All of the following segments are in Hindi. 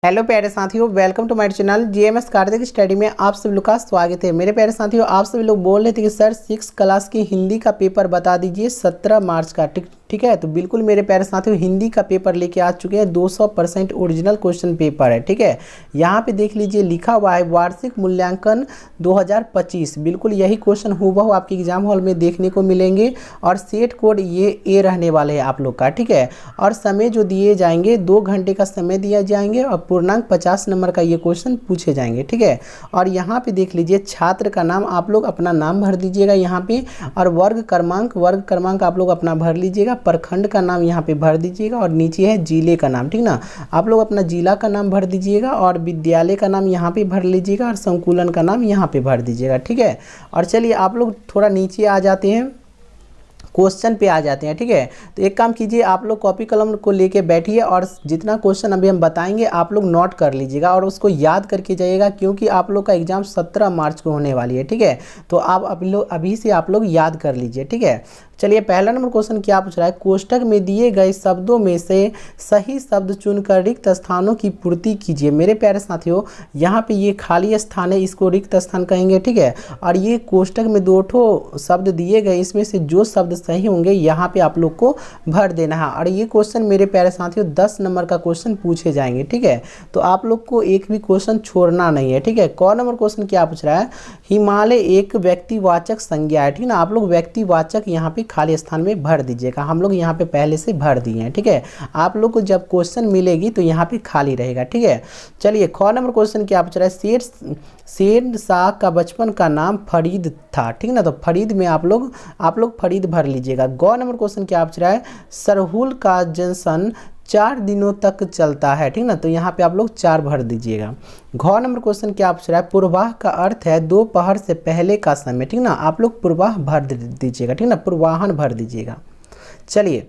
हेलो प्यारे साथियों, welcome to my channel GMS Kartik study में आप सभी लोग का स्वागत है। मेरे प्यारे साथियों, आप सभी लोग बोल रहे थे कि सर 6 क्लास की हिंदी का पेपर बता दीजिए 17 मार्च का। ठीक है, तो बिल्कुल मेरे प्यारे साथियों हिंदी का पेपर लेके आ चुके हैं। 200% ओरिजिनल क्वेश्चन पेपर है। ठीक है, यहाँ पे देख लीजिए लिखा हुआ है वार्षिक मूल्यांकन 2025। बिल्कुल यही क्वेश्चन हूबहू आपके एग्जाम हॉल में देखने को मिलेंगे और सेट कोड ये ए रहने वाले हैं आप लोग का। ठीक है, और समय जो दिए जाएंगे 2 घंटे का समय दिया जाएंगे और पूर्णांक 50 नंबर का ये क्वेश्चन पूछे जाएंगे। ठीक है, और यहाँ पे देख लीजिए छात्र का नाम आप लोग अपना नाम भर दीजिएगा यहाँ पे, और वर्ग क्रमांक आप लोग अपना भर लीजिएगा। प्रखंड का नाम यहाँ पे भर दीजिएगा और नीचे है जिले का नाम। ठीक ना, आप लोग अपना जिला का नाम भर दीजिएगा और विद्यालय का नाम यहाँ पे भर लीजिएगा और संकुलन का नाम यहाँ पे भर दीजिएगा। ठीक है, और चलिए आप लोग थोड़ा नीचे आ जाते हैं, क्वेश्चन पे आ जाते हैं। ठीक है, तो एक काम कीजिए, आप लोग कॉपी कलम को लेके बैठिए और जितना क्वेश्चन अभी हम बताएंगे आप लोग नोट कर लीजिएगा और उसको याद करके जाइएगा, क्योंकि आप लोग का एग्जाम 17 मार्च को होने वाली है। ठीक है, तो आप अभी से आप लोग याद कर लीजिए। ठीक है, चलिए पहला नंबर क्वेश्चन क्या पूछ रहा है, कोष्ठक में दिए गए शब्दों में से सही शब्द चुनकर रिक्त स्थानों की पूर्ति कीजिए। मेरे प्यारे साथियों, यहाँ पे ये खाली स्थान है, इसको रिक्त स्थान कहेंगे। ठीक है, और ये कोष्ठक में 2 ठो शब्द दिए गए, इसमें से जो शब्द सही होंगे यहाँ पे आप लोग को भर देना है। और ये क्वेश्चन मेरे प्यारे साथियों 10 नंबर का क्वेश्चन पूछे जाएंगे। ठीक है, तो आप लोग को एक भी क्वेश्चन छोड़ना नहीं है। ठीक है, कौन नंबर क्वेश्चन क्या पूछ रहा है, हिमालय एक व्यक्तिवाचक संज्ञा है। ठीक ना, आप लोग व्यक्तिवाचक यहाँ पे खाली स्थान में भर दीजिएगा। हम लोग यहाँ पे पहले से भर दिए हैं। ठीक है, आप लोग को जब क्वेश्चन मिलेगी तो यहाँ पे खाली रहेगा। ठीक है, चलिए ख नंबर क्वेश्चन क्या पूछ रहा है, शेर शाह का बचपन का नाम फरीद था। ठीक ना, तो फरीद में आप लोग फरीद भर लीजिएगा। ग नंबर क्वेश्चन क्या पूछ रहा है, सरहुल का जंक्शन 4 दिनों तक चलता है। ठीक ना, तो यहाँ पे आप लोग 4 भर दीजिएगा। घ नंबर क्वेश्चन क्या पूछ रहा है, पूर्वाह का अर्थ है दोपहर से पहले का समय। ठीक ना, आप लोग पूर्वाह भर दीजिएगा। ठीक ना, पूर्वाहन भर दीजिएगा। चलिए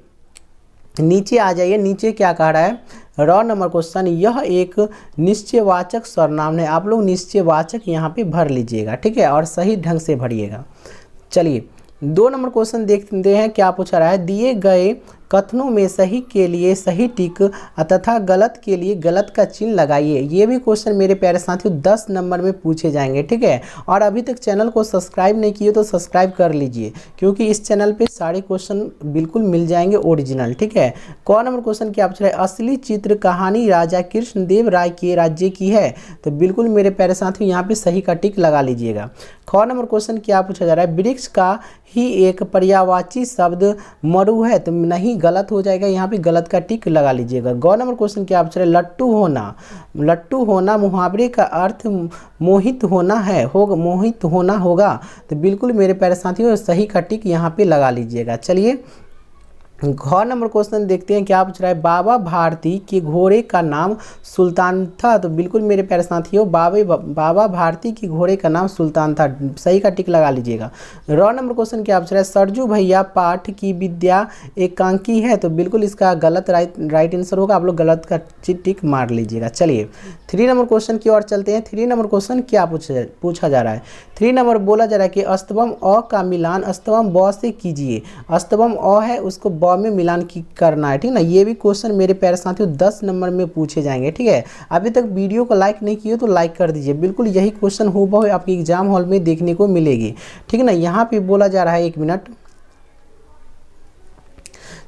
नीचे आ जाइए, नीचे क्या कह रहा है, र नंबर क्वेश्चन, यह एक निश्चयवाचक सर्वनाम है। आप लोग निश्चयवाचक यहाँ पे भर लीजिएगा। ठीक है, और सही ढंग से भरिएगा। चलिए 2 नंबर क्वेश्चन देखते हैं क्या पूछा रहा है, दिए गए कथनों में सही के लिए सही टिक तथा गलत के लिए गलत का चिन्ह लगाइए। ये भी क्वेश्चन मेरे प्यारे साथियों 10 नंबर में पूछे जाएंगे। ठीक है, और अभी तक चैनल को सब्सक्राइब नहीं किए तो सब्सक्राइब कर लीजिए, क्योंकि इस चैनल पे सारे क्वेश्चन बिल्कुल मिल जाएंगे ओरिजिनल। ठीक है, कौन नंबर क्वेश्चन क्या पूछ रहा है, असली चित्र कहानी राजा कृष्णदेव राय के राज्य की है। तो बिल्कुल मेरे प्यारे साथियों यहाँ पे सही का टिक लगा लीजिएगा। ख नंबर क्वेश्चन क्या पूछा जा रहा है, वृक्ष का ही एक पर्यायवाची शब्द मरु है। तो नहीं, गलत हो जाएगा, यहाँ पे गलत का टिक लगा लीजिएगा। ग नंबर क्वेश्चन क्या पूछ रहा है, लट्टू होना मुहावरे का अर्थ मोहित होना है, मोहित होना होगा। तो बिल्कुल मेरे प्यारे साथियों सही का टिक यहाँ पे लगा लीजिएगा। चलिए घ नंबर क्वेश्चन देखते हैं क्या पूछ रहा है, बाबा भारती के घोड़े का नाम सुल्तान था। तो बिल्कुल मेरे प्यारे साथियों बाबा भारती के घोड़े का नाम सुल्तान था, सही का टिक लगा लीजिएगा। र नंबर क्वेश्चन क्या पूछ रहा है, सरजू भैया पाठ की विद्या एकांकी है। तो बिल्कुल इसका गलत राइट आंसर होगा, आप लोग गलत का टिक मार लीजिएगा। चलिए 3 नंबर क्वेश्चन की ओर चलते हैं। 3 नंबर क्वेश्चन क्या पूछा जा रहा है, 3 नंबर बोला जा रहा है कि अस्तबम अ का मिलान अस्तबम ब से कीजिए। अस्तबम अ है, उसको ब में मिलान करना है। ठीक ना, ये भी क्वेश्चन मेरे प्यारे साथियों 10 नंबर में पूछे जाएंगे। ठीक है, अभी तक वीडियो को लाइक नहीं किए तो लाइक कर दीजिए। बिल्कुल यही क्वेश्चन हूबहू आपके एग्जाम हॉल में देखने को मिलेगी। ठीक ना, यहाँ पे बोला जा रहा है, 1 मिनट,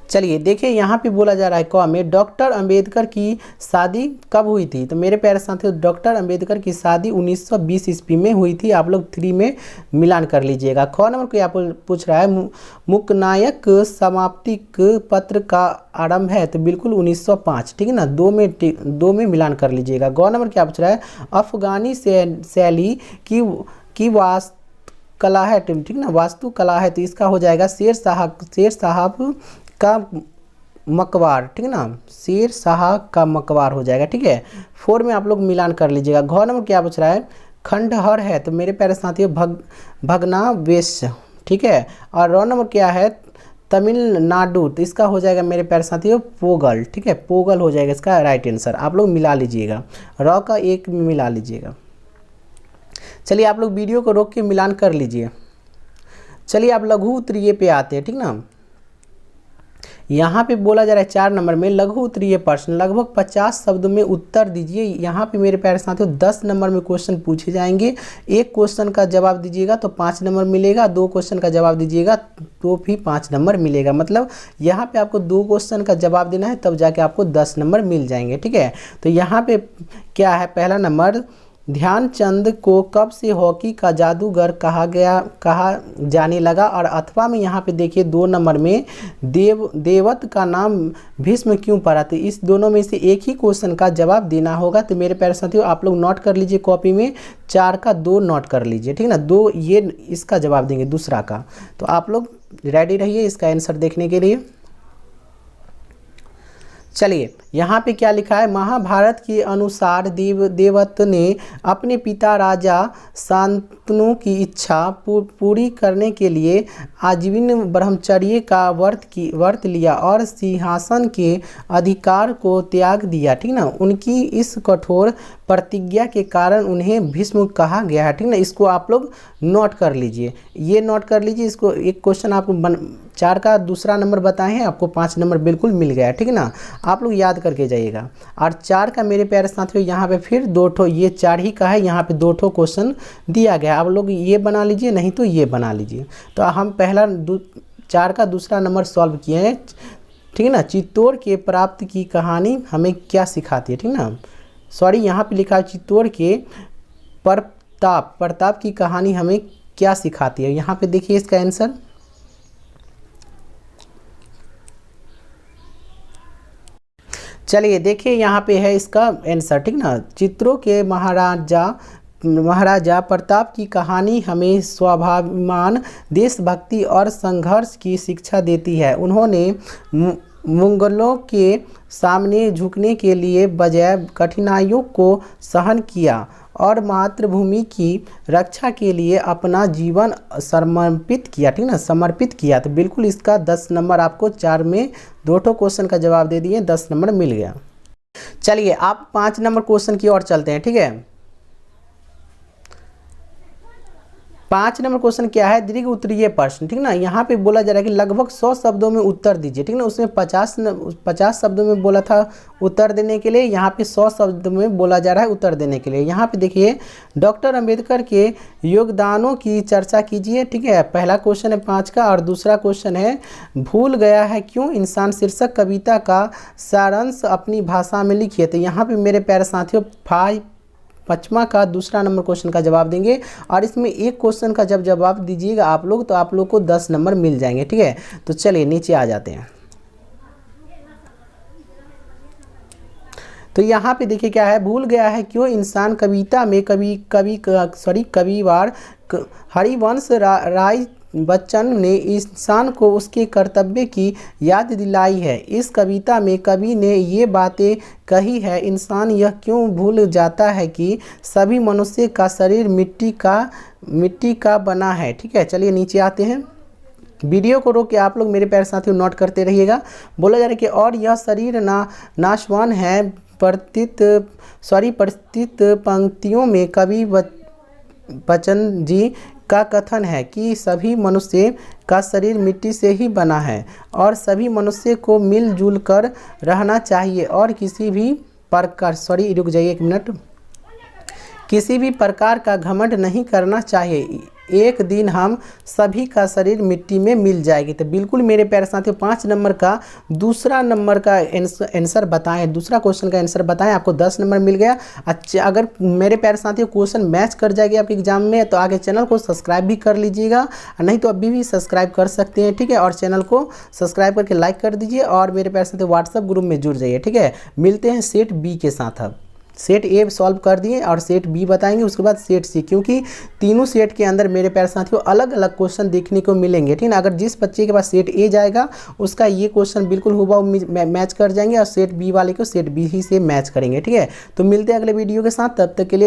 चलिए देखिए यहाँ पे बोला जा रहा है क में, डॉक्टर अंबेडकर की शादी कब हुई थी। तो मेरे प्यारे साथियों डॉक्टर अंबेडकर की शादी 1920 ईस्वी में हुई थी। आप लोग 3 में मिलान कर लीजिएगा। ख नंबर को यहाँ पर पूछ रहा है, मुकनायक समाप्तिक पत्र का आरंभ है। तो बिल्कुल 1905। ठीक है ना, 2 में मिलान कर लीजिएगा। ग नंबर क्या पूछ रहा है, अफगानी शैली की वास्तुकला है। ठीक ना, वास्तुकला है, तो इसका हो जाएगा शेर साहब का मकबार। ठीक है ना, शेर शाह का मकबार हो जाएगा। ठीक है, 4 में आप लोग मिलान कर लीजिएगा। घ नंबर क्या पूछ रहा है, खंडहर है। तो मेरे प्यारे साथियों भग्नावेश। ठीक है, और र नंबर क्या है, तमिलनाडु। तो इसका हो जाएगा मेरे प्यारे साथियों पोगल। ठीक है, पोगल हो जाएगा इसका राइट आंसर। आप लोग मिला लीजिएगा, र का 1 में मिला लीजिएगा। चलिए आप लोग वीडियो को रोक के मिलान कर लीजिए। चलिए आप लघु उत्तरीय पे आते हैं। ठीक ना, यहाँ पे बोला जा रहा है 4 नंबर में लघु उत्तरीय प्रश्न, लगभग 50 शब्दों में उत्तर दीजिए। यहाँ पे मेरे प्यारे साथियों 10 नंबर में क्वेश्चन पूछे जाएंगे। एक क्वेश्चन का जवाब दीजिएगा तो 5 नंबर मिलेगा, 2 क्वेश्चन का जवाब दीजिएगा तो भी 5 नंबर मिलेगा। मतलब यहाँ पे आपको 2 क्वेश्चन का जवाब देना है तब जाके आपको 10 नंबर मिल जाएंगे, ठीक है। तो यहाँ पे क्या है, पहला नंबर, ध्यानचंद को कब से हॉकी का जादूगर कहा जाने लगा। और अथवा में यहाँ पे देखिए 2 नंबर में देवत का नाम भीष्म क्यों पड़ा। तो इस दोनों में से एक ही क्वेश्चन का जवाब देना होगा। तो मेरे प्यारे साथियों आप लोग नोट कर लीजिए कॉपी में, 4 का 2 नोट कर लीजिए, ठीक है ना। 2 ये इसका जवाब देंगे दूसरा का। तो आप लोग रेडी रहिए इसका आंसर देखने के लिए। चलिए यहाँ पे क्या लिखा है, महाभारत के अनुसार देवदत्त ने अपने पिता राजा शांतनु की इच्छा पूरी करने के लिए आजीवन ब्रह्मचर्य का व्रत लिया और सिंहासन के अधिकार को त्याग दिया, ठीक ना। उनकी इस कठोर प्रतिज्ञा के कारण उन्हें भीष्म कहा गया है, ठीक ना। इसको आप लोग नोट कर लीजिए, ये नोट कर लीजिए। इसको एक क्वेश्चन आपको 4 का दूसरा नंबर बताए हैं, आपको 5 नंबर बिल्कुल मिल गया है, ठीक है ना। आप लोग याद करके जाइएगा। और 4 का मेरे प्यारे साथियों यहाँ पे फिर 2 ठो, ये 4 ही का है, यहाँ पे 2 ठो क्वेश्चन दिया गया है। आप लोग ये बना लीजिए, नहीं तो ये बना लीजिए। तो हम पहला 4 का दूसरा नंबर सॉल्व किए हैं, ठीक है ना। चित्तौड़ के प्राप्त की कहानी हमें क्या सिखाती है, ठीक ना। सॉरी यहाँ पे लिखा है चित्तौड़ के प्रताप की कहानी हमें क्या सिखाती है। यहाँ पे देखिए इसका आंसर, चलिए देखिए यहाँ पे है इसका आंसर, ठीक ना। चित्तौड़ के महाराजा प्रताप की कहानी हमें स्वाभिमान, देशभक्ति और संघर्ष की शिक्षा देती है। उन्होंने मुगलों के सामने झुकने के लिए बजाय कठिनाइयों को सहन किया और मातृभूमि की रक्षा के लिए अपना जीवन समर्पित किया, ठीक ना, समर्पित किया। तो बिल्कुल इसका 10 नंबर आपको 4 में 2 ठो क्वेश्चन का जवाब दे दिए, 10 नंबर मिल गया। चलिए आप 5 नंबर क्वेश्चन की ओर चलते हैं, ठीक है। 5 नंबर क्वेश्चन क्या है, दीर्घ उत्तरीय प्रश्न, ठीक ना। यहाँ पे बोला जा रहा है कि लगभग 100 शब्दों में उत्तर दीजिए, ठीक ना। उसमें 50 शब्दों में बोला था उत्तर देने के लिए, यहाँ पे 100 शब्द में बोला जा रहा है उत्तर देने के लिए। यहाँ पे देखिए, डॉक्टर अंबेडकर के योगदानों की चर्चा कीजिए, ठीक है। पहला क्वेश्चन है 5 का। और दूसरा क्वेश्चन है, भूल गया है क्यों इंसान शीर्षक कविता का सारांश अपनी भाषा में लिखिए। तो यहाँ पे मेरे प्यारे साथियों 5वां का दूसरा नंबर क्वेश्चन का जवाब देंगे। और इसमें एक क्वेश्चन का जब जवाब दीजिएगा आप लोग, तो आप लोग को 10 नंबर मिल जाएंगे, ठीक है। तो चलिए नीचे आ जाते हैं। तो यहाँ पे देखिए क्या है, भूल गया है क्यों इंसान कविता में कविवार हरिवंश राय बच्चन ने इंसान को उसके कर्तव्य की याद दिलाई है। इस कविता में कवि ने ये बातें कही है, इंसान यह क्यों भूल जाता है कि सभी मनुष्य का शरीर मिट्टी का बना है, ठीक है। चलिए नीचे आते हैं। वीडियो को रोक के आप लोग मेरे प्यारे साथियों नोट करते रहिएगा। बोला जा रहा है कि और यह शरीर नाशवान है। प्रस्तुत पंक्तियों में कवि बच्चन जी का कथन है कि सभी मनुष्य का शरीर मिट्टी से ही बना है और सभी मनुष्य को मिलजुल कर रहना चाहिए और किसी भी प्रकार रुक जाइए 1 मिनट, किसी भी प्रकार का घमंड नहीं करना चाहिए। एक दिन हम सभी का शरीर मिट्टी में मिल जाएगी। तो बिल्कुल मेरे प्यारे साथियों 5 नंबर का दूसरा नंबर का आंसर बताएं, दूसरा क्वेश्चन का आंसर बताएं, आपको 10 नंबर मिल गया। अच्छा, अगर मेरे प्यारे साथियों क्वेश्चन मैच कर जाएगी आपके एग्जाम में तो आगे चैनल को सब्सक्राइब भी कर लीजिएगा, नहीं तो अभी भी सब्सक्राइब कर सकते हैं, ठीक है। और चैनल को सब्सक्राइब करके लाइक कर दीजिए और मेरे प्यारे साथियों व्हाट्सएप ग्रुप में जुड़ जाइए, ठीक है। मिलते हैं सेट बी के साथ। अब सेट ए सॉल्व कर दिए और सेट बी बताएंगे, उसके बाद सेट सी, क्योंकि तीनों सेट के अंदर मेरे प्यारे साथियों अलग अलग क्वेश्चन देखने को मिलेंगे, ठीक है। अगर जिस बच्चे के पास सेट ए जाएगा उसका ये क्वेश्चन बिल्कुल हुबहू मैच कर जाएंगे और सेट बी वाले को सेट बी ही से मैच करेंगे, ठीक है। तो मिलते हैं अगले वीडियो के साथ, तब तक के लिए